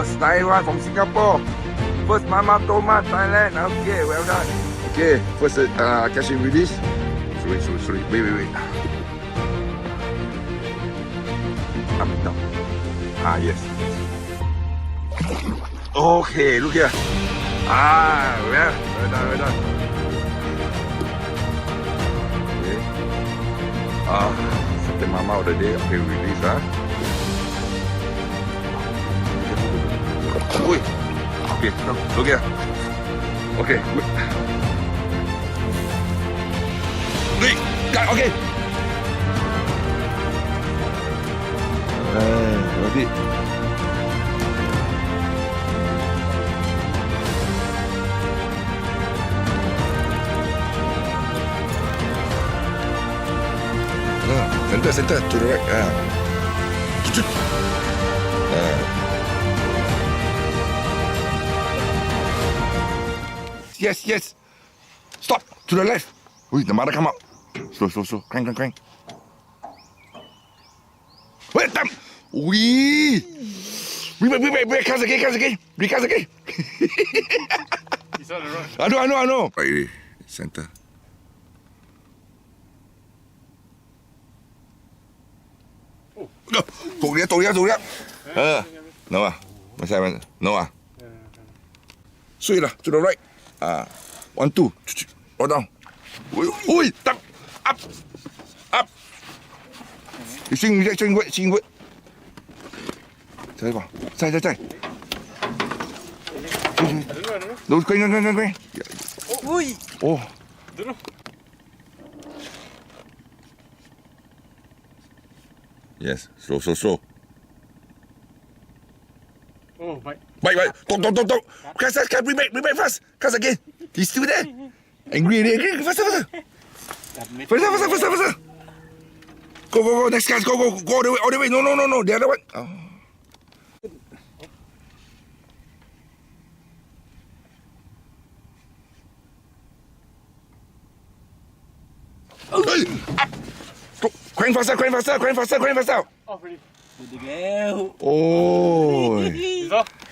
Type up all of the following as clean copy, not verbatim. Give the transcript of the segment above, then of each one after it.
Snakehead from Singapore. First Mama Toman, Thailand. Okay, well done. Okay, first catch and release. Sorry. Wait. Up, down. Yes. Okay, look here. Well done. Okay. Second Mama of the day. Okay, release, Ui. Okay, look here. Okay, good. Okay. Berarti. Center to the right. Yes. Stop to the left. Wait, the mother come up. Slow. Crank. Wait, damn. Wait, cast again. You saw the road. I know. Right, center. Go. Tụi dia. No. No. Straight lah, to the right. 1, 2. Roll down. Ui, up. You swing good. 再吧，再。都可以。Ui. Oh. Yes, slow. Oh, bye. Don't. Cast, bring back fast. Cast again. He's still there. Angry. Faster. Faster. Go. Next cast. Go all the way. No. The other one. Oh. Up. Crank faster. Oh, ready. Oh.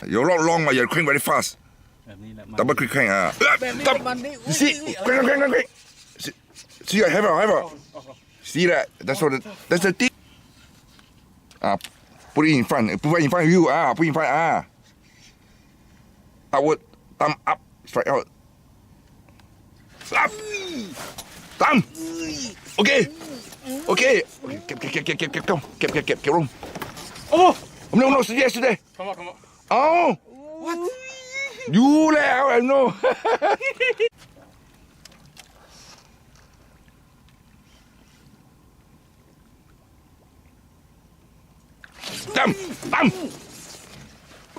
You're not long, but you're crank very fast. Double quick crank. You see? Crank. See, I have it. See that? That's the thing. Put it in front. Put it in front of you. Put it in front. Outward. Thumb up. Strike out. Up. Thumb. Okay. Keep room. Oh! No, yesterday. Come on. Oh! What? You lah, I know. Thumb.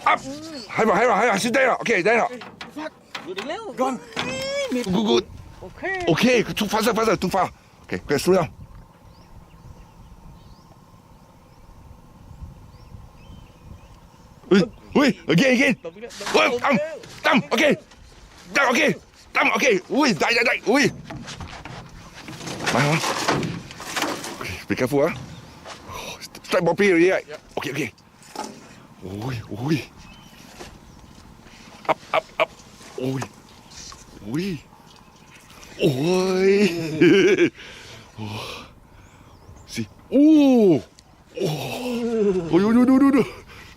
Up. Hai, sit down. Okay, down. Gone. Good. Okay, too far. Okay, slow down. Wait, again. Thumb, okay. Thumb, okay. Ui, die. Ui. Okay, be careful, Strike ball play already, right? Yep. Okay. Ui. Up. Ui. See. Oh.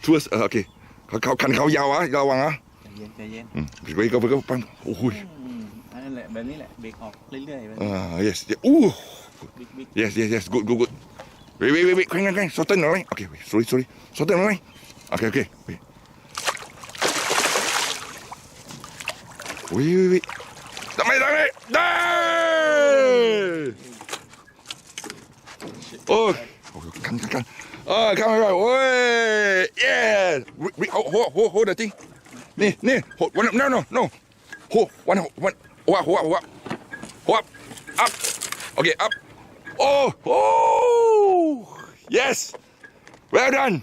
Towards, okay. เขายาวระวังใจเย็น ไปก็ปั้นโอ้ย นั่นแหละแบบนี้แหละเบรกออกเรื่อยๆ yes good wait ครั้งsoften หน่อย okay sorry soften หน่อย okay wait ทำไมได้โอ้ยกัน come on, oi, yeah. Hold the thing. Hold one. No. Hold one. Hold up. Okay, up. Oh, yes. Well done.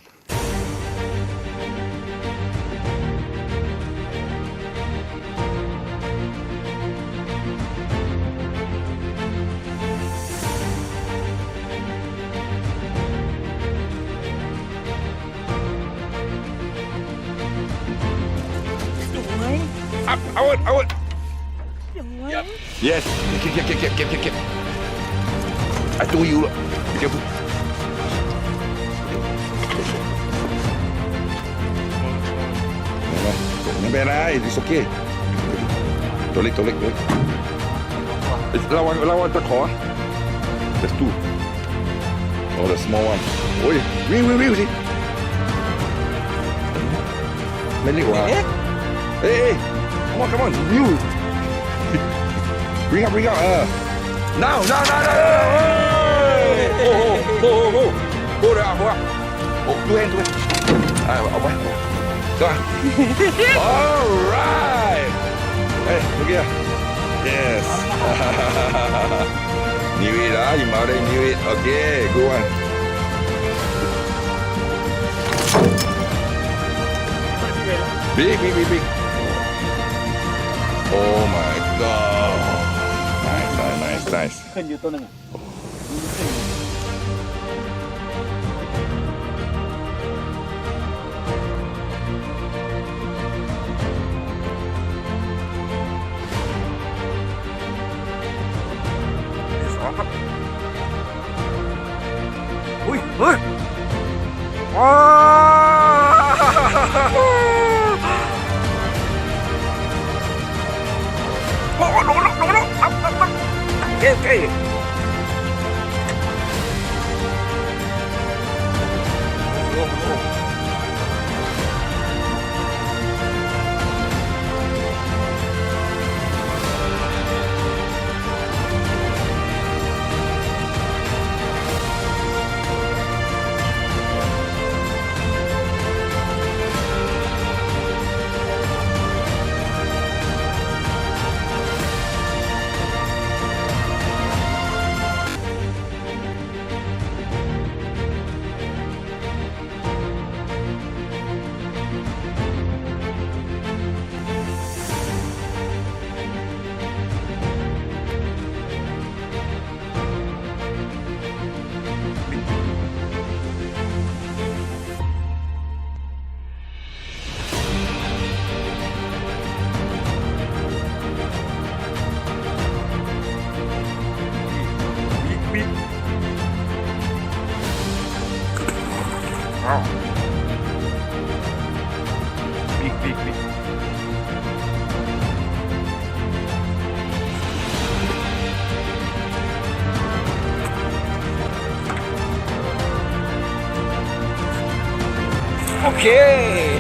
Yes. Get. I told you. Be careful. Not bad, it's okay. ตัวเล็กระวังตะขอ There's two. Oh, the small one. โอ้ยวิ่งสิไม่เล็กกว่าเฮ้ย come on you bring up now oh there oh two hand เอาไปgo on alright hey look here yes knew it you already knew it okay good one big oh my god nice ขึ้นอยู่ตัวหนึ่งอ่ะ อุ้ยเฮ้ยว้าโอ้โหลงเก๋big okay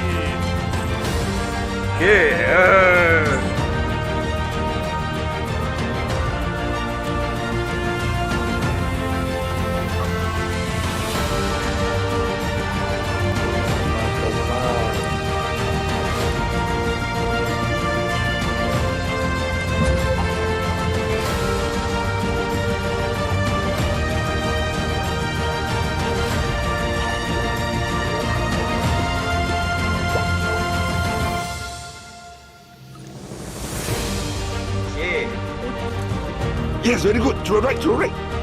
Yes, very good. To the right.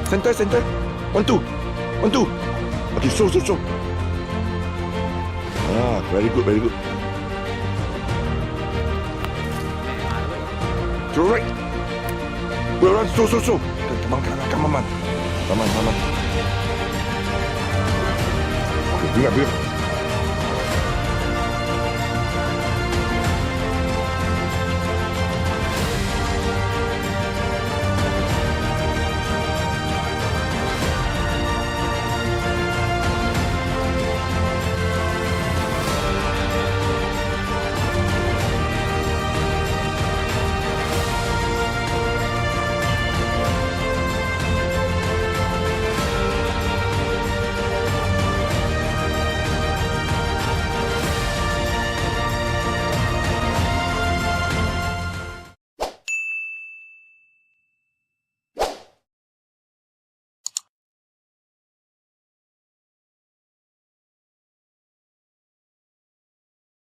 Center. 1, 2. Okay, so. Ah, very good. To the right. Well run, so. Come on. Okay, bring up.